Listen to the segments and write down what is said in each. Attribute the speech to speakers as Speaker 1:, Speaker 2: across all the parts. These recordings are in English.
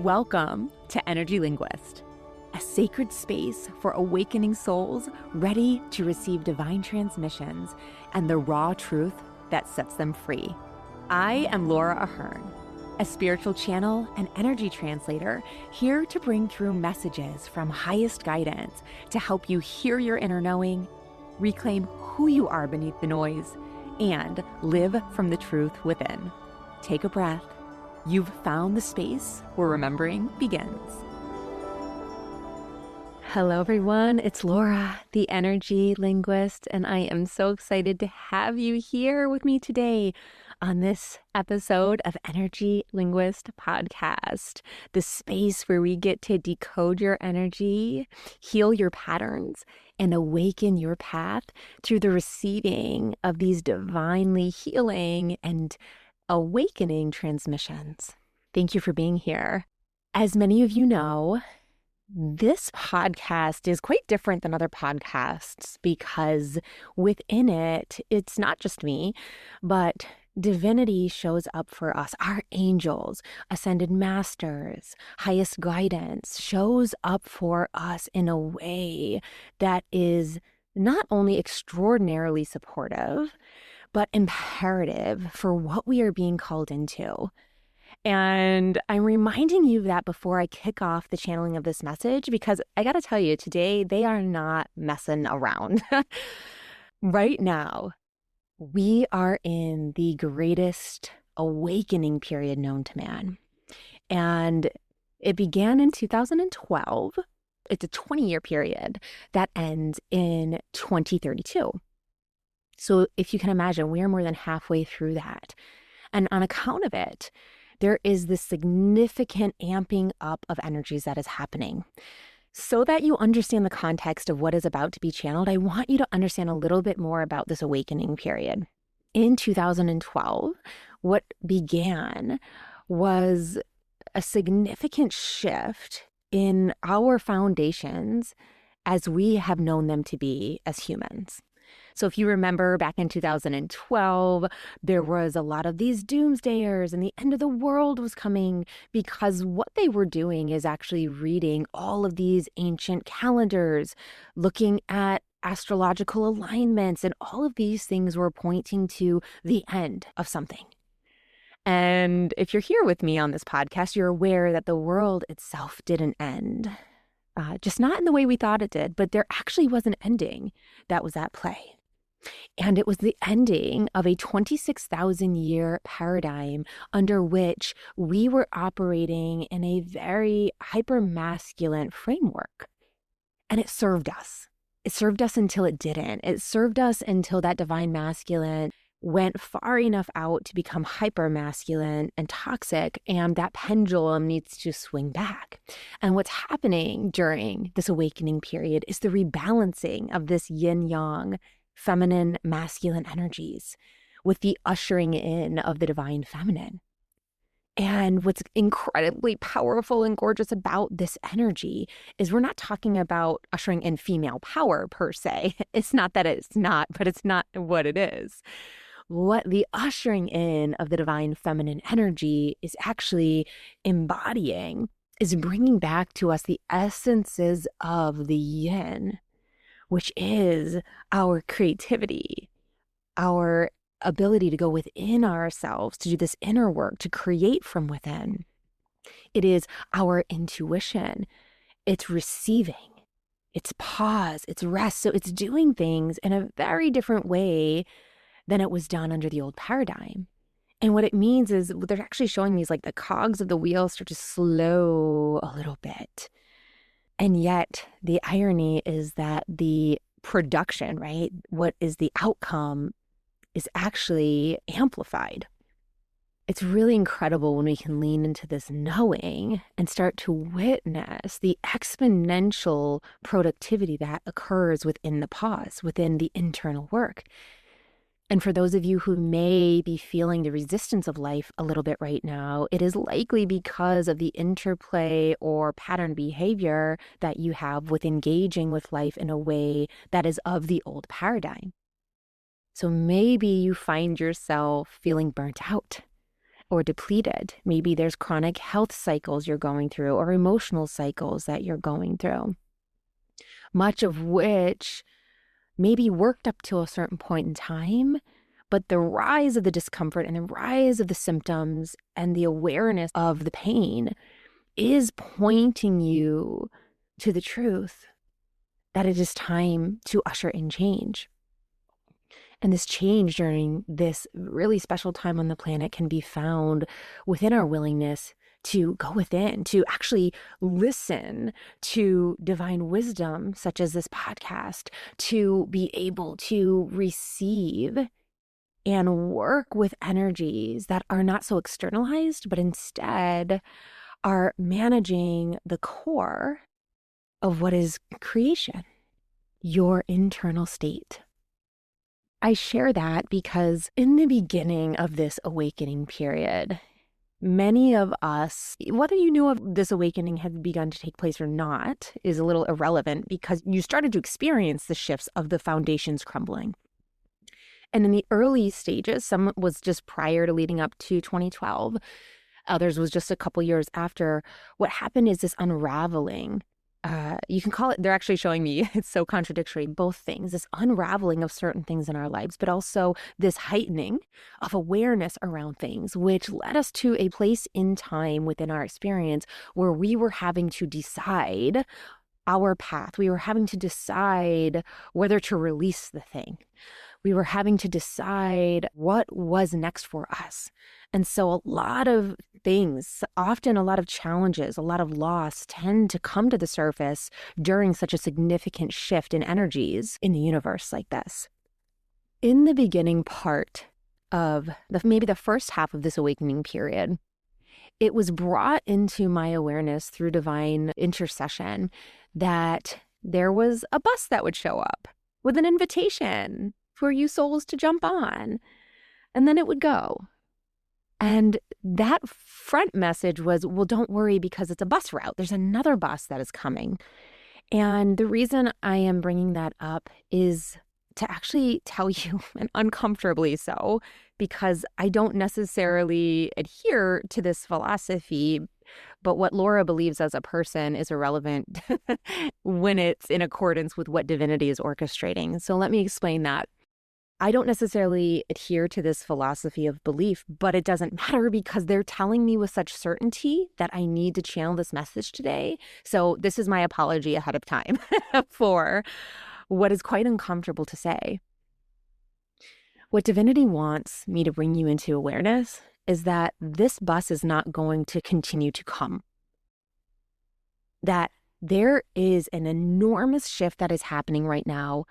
Speaker 1: Welcome to Energy Linguist, a sacred space for awakening souls ready to receive divine transmissions and the raw truth that sets them free. I am Laura Ahern, a spiritual channel and energy translator here to bring through messages from highest guidance to help you hear your inner knowing, reclaim who you are beneath the noise, and live from the truth within. Take a breath. You've found the space where remembering begins. Hello, everyone. It's Laura, the Energy Linguist, and I am so excited to have you here with me today on this episode of Energy Linguist Podcast, the space where we get to decode your energy, heal your patterns, and awaken your path through the receiving of these divinely healing and awakening transmissions. Thank you for being here. As many of you know, this podcast is quite different than other podcasts because within it, it's not just me, but divinity shows up for us. Our angels, ascended masters, highest guidance shows up for us in a way that is not only extraordinarily supportive, but imperative for what we are being called into. And I'm reminding you of that before I kick off the channeling of this message, because I got to tell you, today they are not messing around. Right now, we are in the greatest awakening period known to man. And it began in 2012. It's a 20-year period that ends in 2032. So if you can imagine, we are more than halfway through that. And on account of it, there is this significant amping up of energies that is happening. So that you understand the context of what is about to be channeled, I want you to understand a little bit more about this awakening period. In 2012, what began was a significant shift in our foundations as we have known them to be as humans. So if you remember back in 2012, there was a lot of these doomsdayers and the end of the world was coming because what they were doing is actually reading all of these ancient calendars, looking at astrological alignments, and all of these things were pointing to the end of something. And if you're here with me on this podcast, you're aware that the world itself didn't end. Just not in the way we thought it did, but there actually was an ending that was at play. And it was the ending of a 26,000-year paradigm under which we were operating in a very hyper-masculine framework. And it served us. It served us until it didn't. It served us until that divine masculine went far enough out to become hyper-masculine and toxic, and that pendulum needs to swing back. And what's happening during this awakening period is the rebalancing of this yin-yang, feminine, masculine energies with the ushering in of the divine feminine. And what's incredibly powerful and gorgeous about this energy is we're not talking about ushering in female power per se. It's not that it's not, but it's not what it is. What the ushering in of the divine feminine energy is actually embodying is bringing back to us the essences of the yin, which is our creativity, our ability to go within ourselves, to do this inner work, to create from within. It is our intuition. It's receiving. It's pause. It's rest. So it's doing things in a very different way than it was done under the old paradigm. And what it means is they're actually showing these like the cogs of the wheel start to slow a little bit. And yet the irony is that the production, right, what is the outcome is actually amplified. It's really incredible when we can lean into this knowing and start to witness the exponential productivity that occurs within the pause, within the internal work. And for those of you who may be feeling the resistance of life a little bit right now, it is likely because of the interplay or pattern behavior that you have with engaging with life in a way that is of the old paradigm. So maybe you find yourself feeling burnt out or depleted. Maybe there's chronic health cycles you're going through or emotional cycles that you're going through, much of which maybe worked up to a certain point in time, but the rise of the discomfort and the rise of the symptoms and the awareness of the pain is pointing you to the truth that it is time to usher in change. And this change during this really special time on the planet can be found within our willingness to go within, to actually listen to divine wisdom, such as this podcast, to be able to receive and work with energies that are not so externalized, but instead are managing the core of what is creation, your internal state. I share that because in the beginning of this awakening period, many of us, whether you knew of this awakening had begun to take place or not, is a little irrelevant because you started to experience the shifts of the foundations crumbling. And in the early stages, some was just prior to leading up to 2012, others was just a couple years after. What happened is this unraveling. You can call it, they're actually showing me, it's so contradictory, both things, this unraveling of certain things in our lives, but also this heightening of awareness around things, which led us to a place in time within our experience where we were having to decide our path. We were having to decide whether to release the thing. We were having to decide what was next for us. And so a lot of things, often a lot of challenges, a lot of loss tend to come to the surface during such a significant shift in energies in the universe like this. In the beginning part of maybe the first half of this awakening period, it was brought into my awareness through divine intercession that there was a bus that would show up with an invitation for you souls to jump on, and then it would go. And that front message was, well, don't worry because it's a bus route. There's another bus that is coming. And the reason I am bringing that up is to actually tell you, and uncomfortably so, because I don't necessarily adhere to this philosophy, but what Laura believes as a person is irrelevant when it's in accordance with what divinity is orchestrating. So let me explain that. I don't necessarily adhere to this philosophy of belief, but it doesn't matter because they're telling me with such certainty that I need to channel this message today. So this is my apology ahead of time for what is quite uncomfortable to say. What divinity wants me to bring you into awareness is that this bus is not going to continue to come. That there is an enormous shift that is happening right now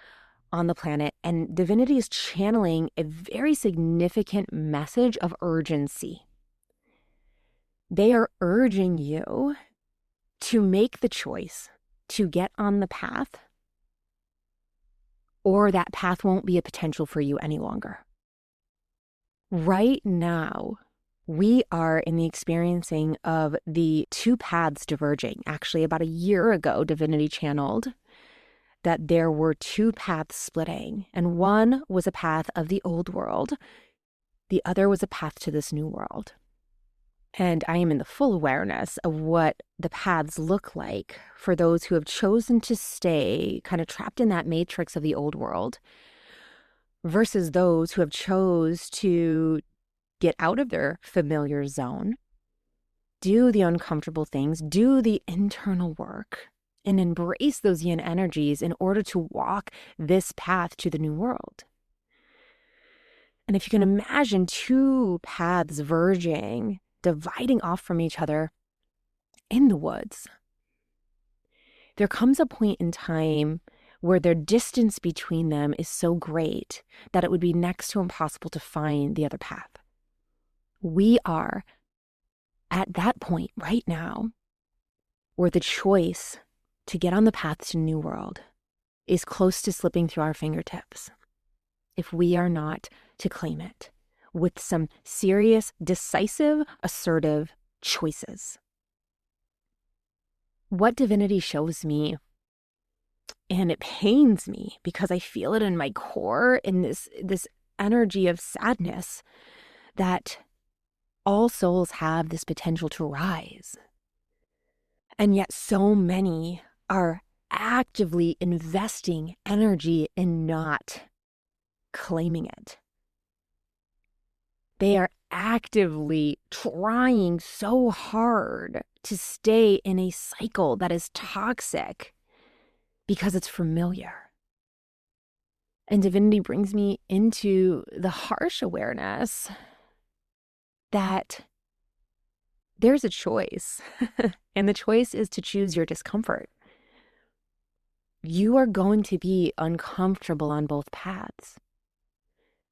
Speaker 1: on the planet, and divinity is channeling a very significant message of urgency. They are urging you to make the choice to get on the path, or that path won't be a potential for you any longer. Right now, we are in the experiencing of the two paths diverging. Actually, about a year ago, divinity channeled that there were two paths splitting, and one was a path of the old world. The other was a path to this new world. And I am in the full awareness of what the paths look like for those who have chosen to stay kind of trapped in that matrix of the old world versus those who have chose to get out of their familiar zone, do the uncomfortable things, do the internal work, and embrace those yin energies in order to walk this path to the new world. And if you can imagine two paths verging, dividing off from each other in the woods, there comes a point in time where their distance between them is so great that it would be next to impossible to find the other path. We are at that point right now where the choice to get on the path to New World is close to slipping through our fingertips if we are not to claim it with some serious, decisive, assertive choices. What divinity shows me, and it pains me because I feel it in my core, in this energy of sadness, that All souls have this potential to rise. And yet so many are actively investing energy in not claiming it. They are actively trying so hard to stay in a cycle that is toxic because it's familiar. And divinity brings me into the harsh awareness that there's a choice, and the choice is to choose your discomfort. You are going to be uncomfortable on both paths.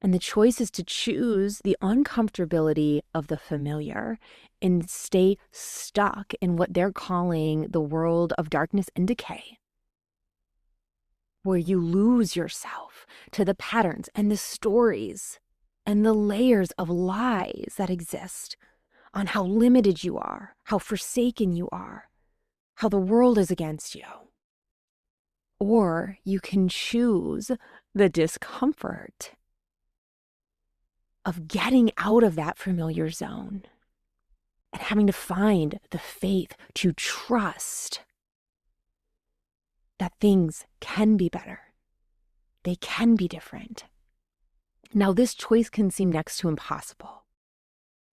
Speaker 1: And the choice is to choose the uncomfortability of the familiar and stay stuck in what they're calling the world of darkness and decay, where you lose yourself to the patterns and the stories and the layers of lies that exist on how limited you are, how forsaken you are, how the world is against you. Or you can choose the discomfort of getting out of that familiar zone and having to find the faith to trust that things can be better. They can be different. Now, this choice can seem next to impossible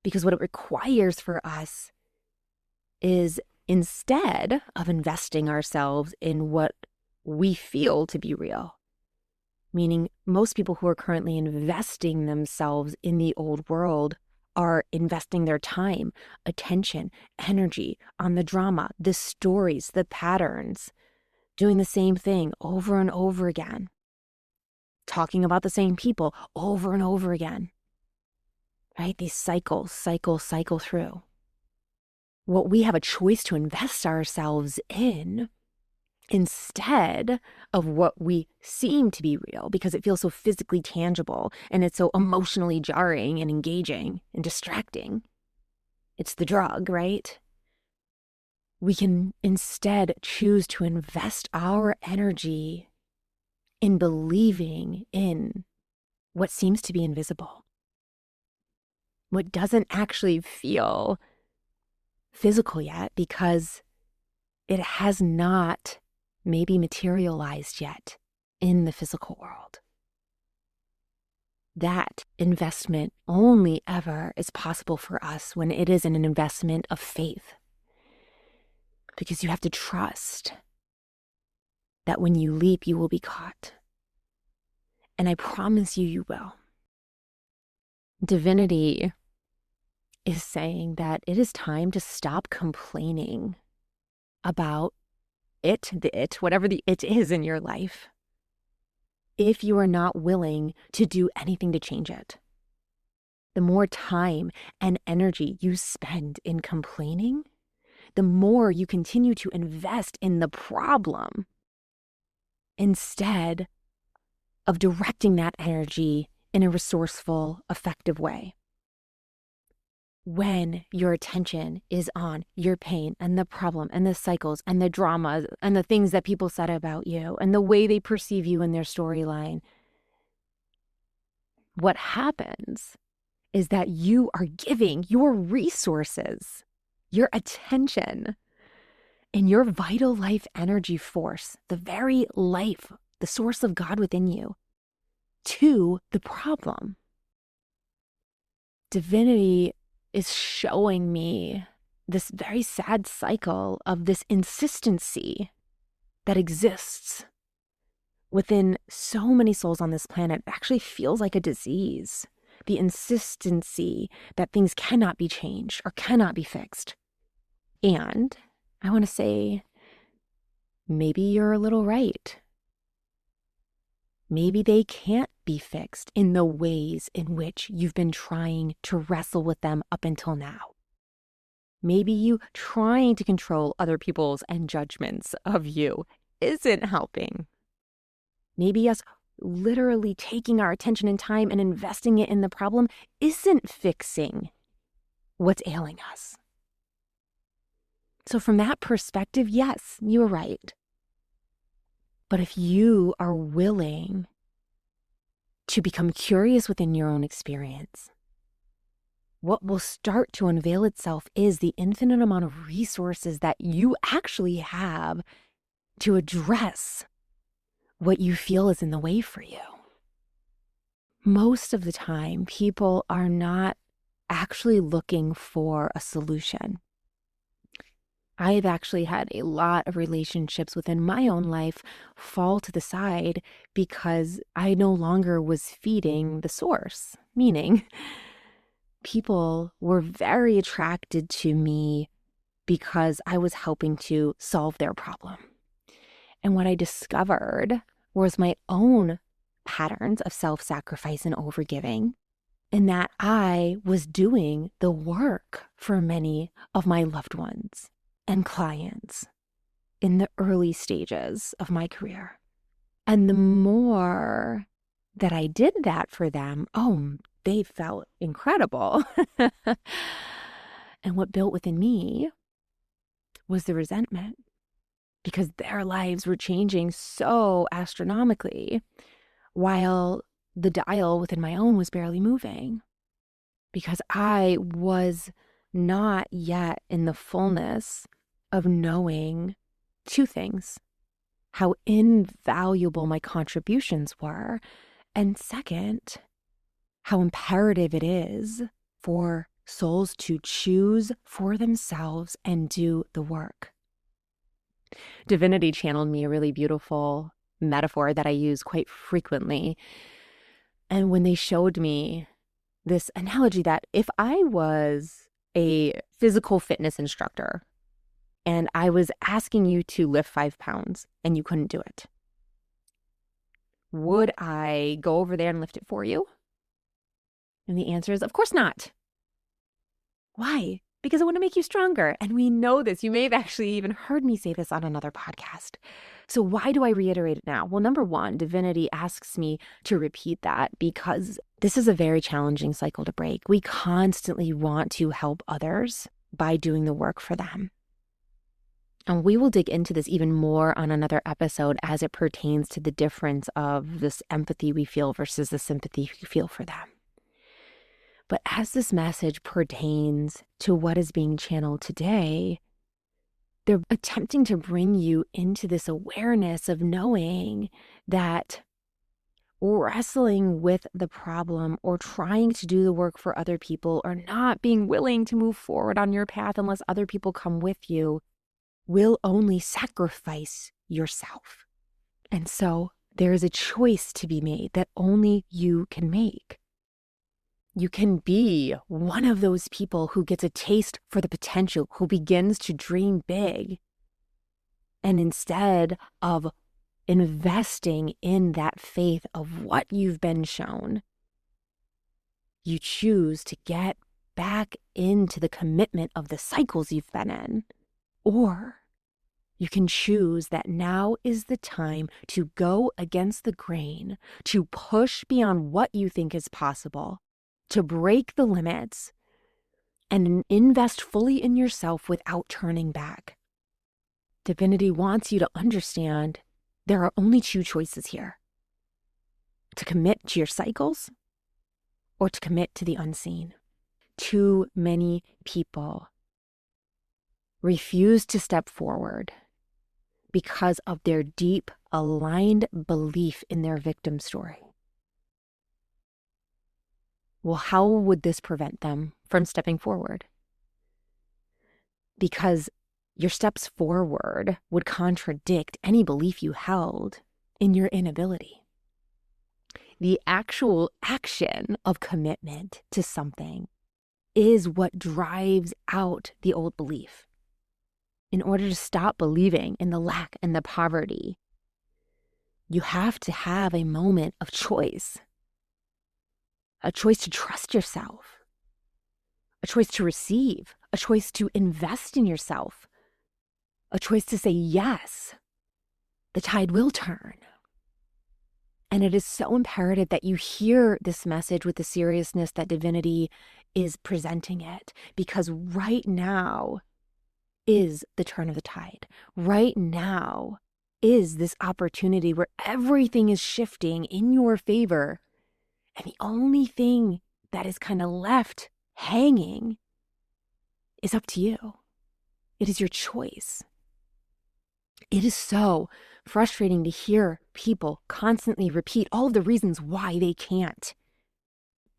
Speaker 1: because what it requires for us is, instead of investing ourselves in what we feel to be real, meaning most people who are currently investing themselves in the old world are investing their time, attention, energy on the drama, the stories, the patterns, doing the same thing over and over again, talking about the same people over and over again, right? These cycle through. What we have a choice to invest ourselves in instead of what we seem to be real, because it feels so physically tangible and it's so emotionally jarring and engaging and distracting. It's the drug, right? We can instead choose to invest our energy in believing in what seems to be invisible, what doesn't actually feel physical yet because it has not maybe materialized yet in the physical world. That investment only ever is possible for us when it is an investment of faith. Because you have to trust that when you leap, you will be caught. And I promise you, you will. Divinity is saying that it is time to stop complaining about whatever the it is in your life, if you are not willing to do anything to change it. The more time and energy you spend in complaining, the more you continue to invest in the problem instead of directing that energy in a resourceful, effective way. When your attention is on your pain and the problem and the cycles and the drama and the things that people said about you and the way they perceive you in their storyline, what happens is that you are giving your resources, your attention, and your vital life energy force, the very life, the source of God within you, to the problem. Divinity is showing me this very sad cycle of this insistency that exists within so many souls on this planet. It actually feels like a disease. The insistency that things cannot be changed or cannot be fixed. And I want to say, maybe you're a little right. Maybe they can't be fixed in the ways in which you've been trying to wrestle with them up until now. Maybe you trying to control other people's and judgments of you isn't helping. Maybe us literally taking our attention and time and investing it in the problem isn't fixing what's ailing us. So from that perspective, yes, you are right. But if you are willing to become curious within your own experience, what will start to unveil itself is the infinite amount of resources that you actually have to address what you feel is in the way for you. Most of the time, people are not actually looking for a solution. I've actually had a lot of relationships within my own life fall to the side because I no longer was feeding the source, meaning people were very attracted to me because I was helping to solve their problem. And what I discovered was my own patterns of self-sacrifice and overgiving, and that I was doing the work for many of my loved ones and clients in the early stages of my career. And the more that I did that for them, they felt incredible. And what built within me was the resentment, because their lives were changing so astronomically while the dial within my own was barely moving, because I was not yet in the fullness of knowing two things: how invaluable my contributions were, and second, how imperative it is for souls to choose for themselves and do the work. Divinity channeled me a really beautiful metaphor that I use quite frequently. And when they showed me this analogy that if I was a physical fitness instructor and I was asking you to lift 5 pounds and you couldn't do it, would I go over there and lift it for you? And the answer is, of course not. Why? Because I want to make you stronger. And we know this. You may have actually even heard me say this on another podcast. So why do I reiterate it now? Well, number one, divinity asks me to repeat that because this is a very challenging cycle to break. We constantly want to help others by doing the work for them. And we will dig into this even more on another episode as it pertains to the difference of this empathy we feel versus the sympathy we feel for them. But as this message pertains to what is being channeled today, they're attempting to bring you into this awareness of knowing that wrestling with the problem or trying to do the work for other people or not being willing to move forward on your path unless other people come with you will only sacrifice yourself. And so there is a choice to be made that only you can make. You can be one of those people who gets a taste for the potential, who begins to dream big. And instead of investing in that faith of what you've been shown, you choose to get back into the commitment of the cycles you've been in. Or you can choose that now is the time to go against the grain, to push beyond what you think is possible, to break the limits and invest fully in yourself without turning back. Divinity wants you to understand there are only two choices here: to commit to your cycles or to commit to the unseen. Too many people refuse to step forward because of their deep, aligned belief in their victim story. Well, how would this prevent them from stepping forward? Because your steps forward would contradict any belief you held in your inability. The actual action of commitment to something is what drives out the old belief. In order to stop believing in the lack and the poverty, you have to have a moment of choice. A choice to trust yourself, a choice to receive, a choice to invest in yourself, a choice to say yes, the tide will turn. And it is so imperative that you hear this message with the seriousness that divinity is presenting it, because right now is the turn of the tide. Right now is this opportunity where everything is shifting in your favor. And the only thing that is kind of left hanging is up to you. It is your choice. It is so frustrating to hear people constantly repeat all of the reasons why they can't.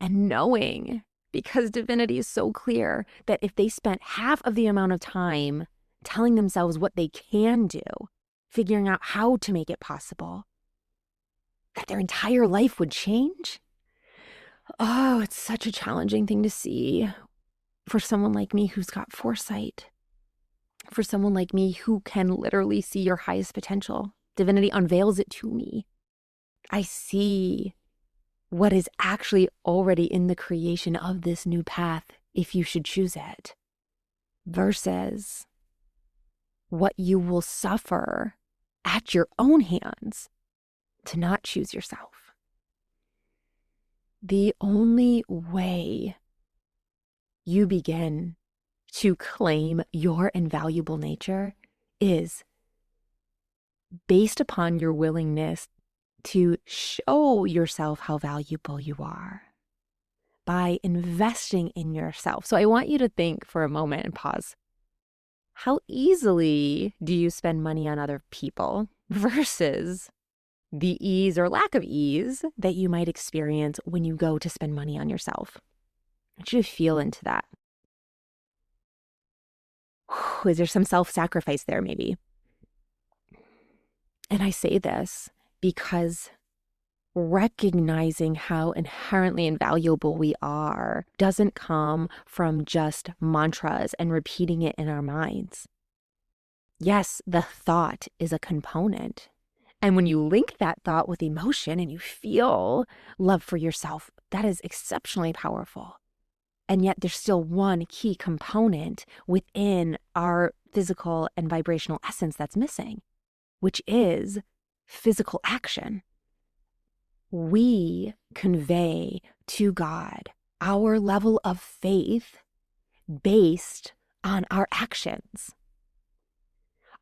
Speaker 1: And knowing, because divinity is so clear, that if they spent half of the amount of time telling themselves what they can do, figuring out how to make it possible, that their entire life would change. Oh, it's such a challenging thing to see for someone like me who's got foresight, for someone like me who can literally see your highest potential. Divinity unveils it to me. I see what is actually already in the creation of this new path if you should choose it, versus what you will suffer at your own hands to not choose yourself. The only way you begin to claim your invaluable nature is based upon your willingness to show yourself how valuable you are by investing in yourself. So I want you to think for a moment and pause. How easily do you spend money on other people versus the ease or lack of ease that you might experience when you go to spend money on yourself? I want you to feel into that. Is there some self-sacrifice there maybe? And I say this because recognizing how inherently invaluable we are doesn't come from just mantras and repeating it in our minds. Yes, the thought is a component. And when you link that thought with emotion and you feel love for yourself, that is exceptionally powerful. And yet there's still one key component within our physical and vibrational essence that's missing, which is physical action. We convey to God our level of faith based on our actions.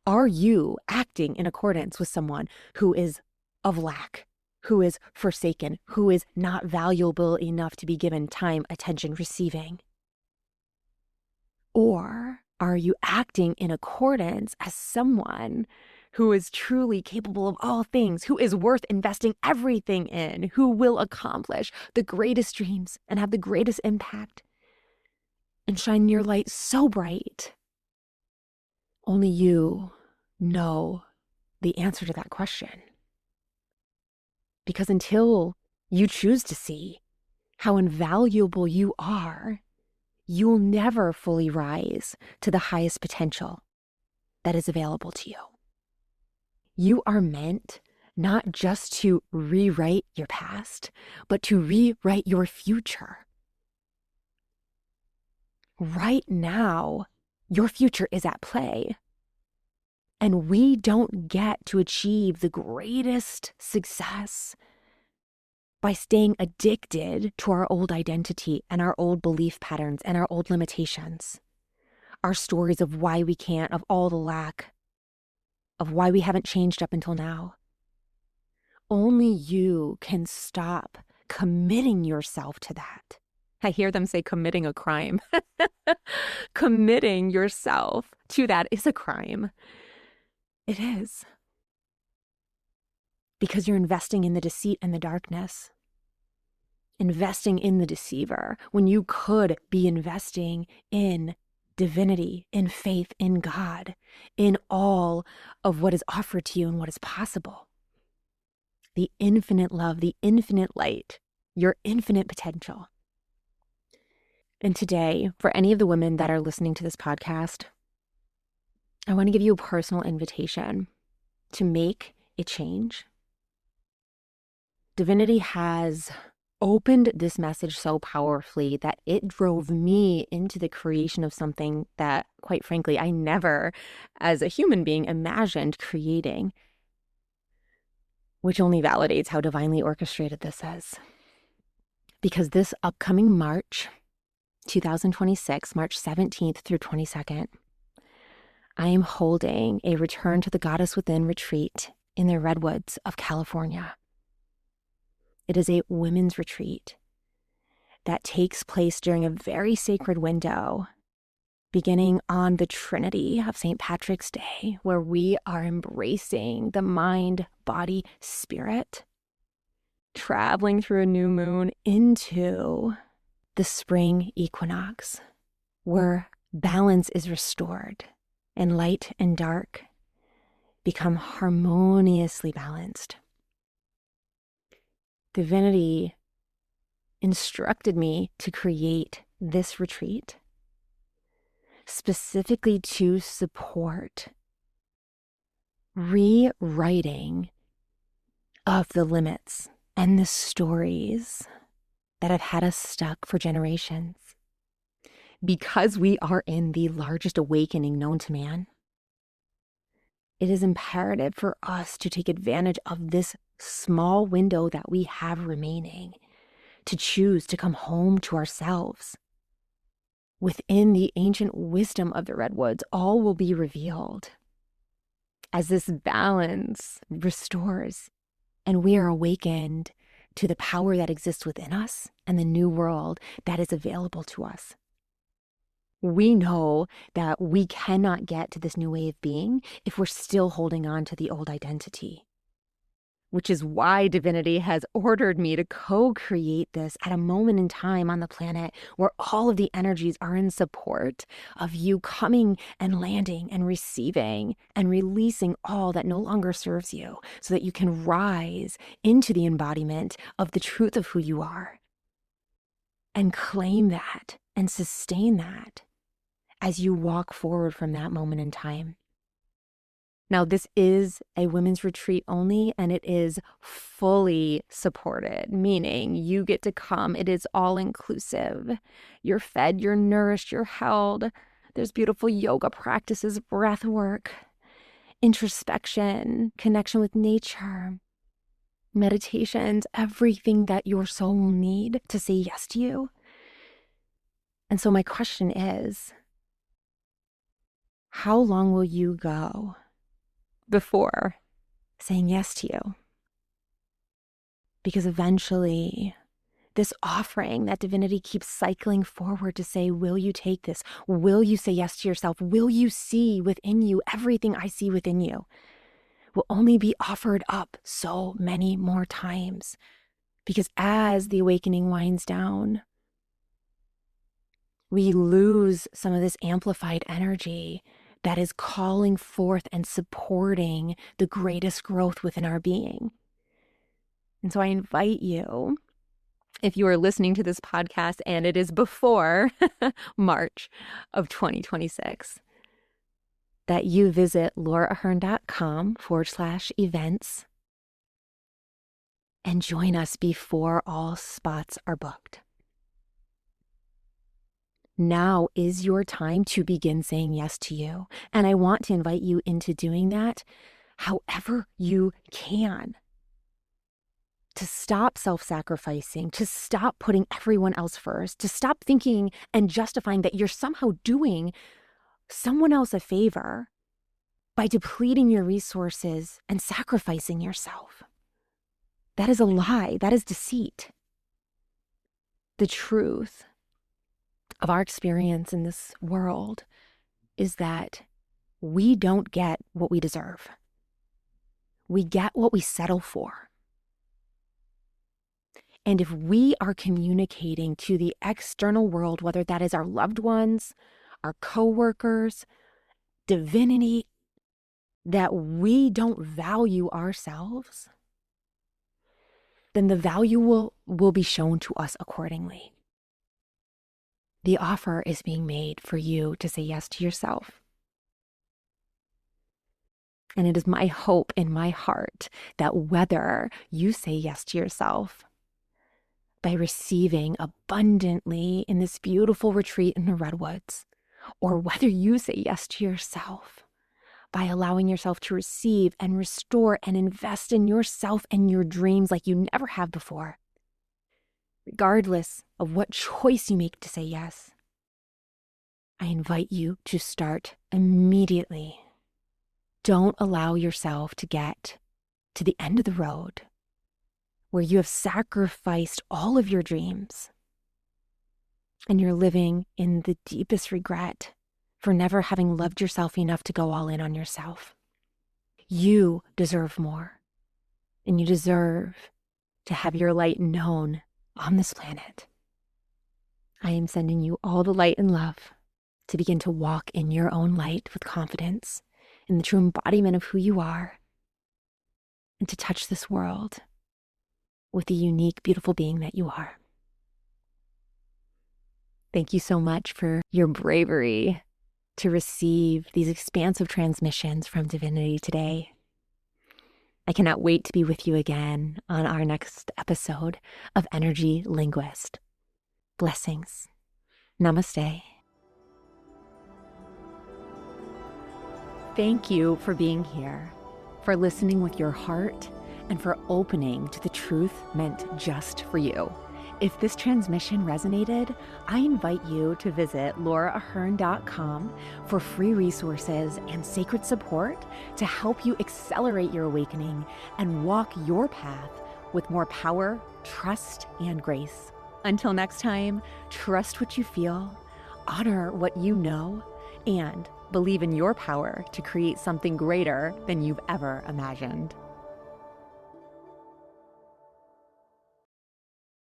Speaker 1: Are you acting in accordance with someone who is of lack, who is forsaken, who is not valuable enough to be given time, attention, receiving? Or are you acting in accordance as someone who is truly capable of all things, who is worth investing everything in, who will accomplish the greatest dreams and have the greatest impact and shine your light so bright? Only you know the answer to that question. Because until you choose to see how invaluable you are, you'll never fully rise to the highest potential that is available to you. You are meant not just to rewrite your past, but to rewrite your future. Right now, your future is at play. And we don't get to achieve the greatest success by staying addicted to our old identity and our old belief patterns and our old limitations. Our stories of why we can't, of all the lack, of why we haven't changed up until now. Only you can stop committing yourself to that. I hear them say committing a crime. Committing yourself to that is a crime. It is. Because you're investing in the deceit and the darkness. Investing in the deceiver when you could be investing in divinity, in faith, in God, in all of what is offered to you and what is possible. The infinite love, the infinite light, your infinite potential. And today, for any of the women that are listening to this podcast, I want to give you a personal invitation to make a change. Divinity has opened this message so powerfully that it drove me into the creation of something that, quite frankly, I never, as a human being, imagined creating, which only validates how divinely orchestrated this is. Because this upcoming March 2026, March 17th through 22nd, I am holding a Return to the Goddess Within retreat in the Redwoods of California. It is a women's retreat. that takes place during a very sacred window, beginning on the Trinity of St. Patrick's Day, where we are embracing the mind, body, spirit, traveling through a new moon into the spring equinox, where balance is restored and light and dark become harmoniously balanced. Divinity instructed me to create this retreat specifically to support rewriting of the limits and the stories that have had us stuck for generations. Because we are in the largest awakening known to man, it is imperative for us to take advantage of this small window that we have remaining to choose to come home to ourselves. Within the ancient wisdom of the redwoods, all will be revealed as this balance restores and we are awakened to the power that exists within us and the new world that is available to us. We know that we cannot get to this new way of being if we're still holding on to the old identity, which is why divinity has ordered me to co-create this at a moment in time on the planet where all of the energies are in support of you coming and landing and receiving and releasing all that no longer serves you so that you can rise into the embodiment of the truth of who you are and claim that and sustain that as you walk forward from that moment in time. Now, this is a women's retreat only, and it is fully supported, meaning you get to come. It is all inclusive. You're fed, you're nourished, you're held. There's beautiful yoga practices, breath work, introspection, connection with nature, meditations, everything that your soul will need to say yes to you. And so my question is, how long will you go before saying yes to you? Because eventually, this offering that divinity keeps cycling forward to say, will you take this? Will you say yes to yourself? Will you see within you everything I see within you? Will only be offered up so many more times. Because as the awakening winds down, we lose some of this amplified energy that is calling forth and supporting the greatest growth within our being. And so I invite you, if you are listening to this podcast and it is before March of 2026, that you visit lauraahern.com/events and join us before all spots are booked. Now is your time to begin saying yes to you. And I want to invite you into doing that however you can. To stop self-sacrificing, to stop putting everyone else first, to stop thinking and justifying that you're somehow doing someone else a favor by depleting your resources and sacrificing yourself. That is a lie. That is deceit. The truth of our experience in this world is that we don't get what we deserve. We get what we settle for. And if we are communicating to the external world, whether that is our loved ones, our coworkers, divinity, that we don't value ourselves, then the value will be shown to us accordingly. The offer is being made for you to say yes to yourself. And it is my hope in my heart that whether you say yes to yourself by receiving abundantly in this beautiful retreat in the redwoods, or whether you say yes to yourself by allowing yourself to receive and restore and invest in yourself and your dreams like you never have before, regardless of what choice you make to say yes, I invite you to start immediately. Don't allow yourself to get to the end of the road where you have sacrificed all of your dreams and you're living in the deepest regret for never having loved yourself enough to go all in on yourself. You deserve more, and you deserve to have your light known on this planet. I am sending you all the light and love to begin to walk in your own light with confidence in the true embodiment of who you are, and to touch this world with the unique, beautiful being that you are. Thank you so much for your bravery to receive these expansive transmissions from Divinity today. I cannot wait to be with you again on our next episode of Energy Linguist. Blessings. Namaste. Thank you for being here, for listening with your heart, and for opening to the truth meant just for you. If this transmission resonated, I invite you to visit lauraahern.com for free resources and sacred support to help you accelerate your awakening and walk your path with more power, trust, and grace. Until next time, trust what you feel, honor what you know, and believe in your power to create something greater than you've ever imagined.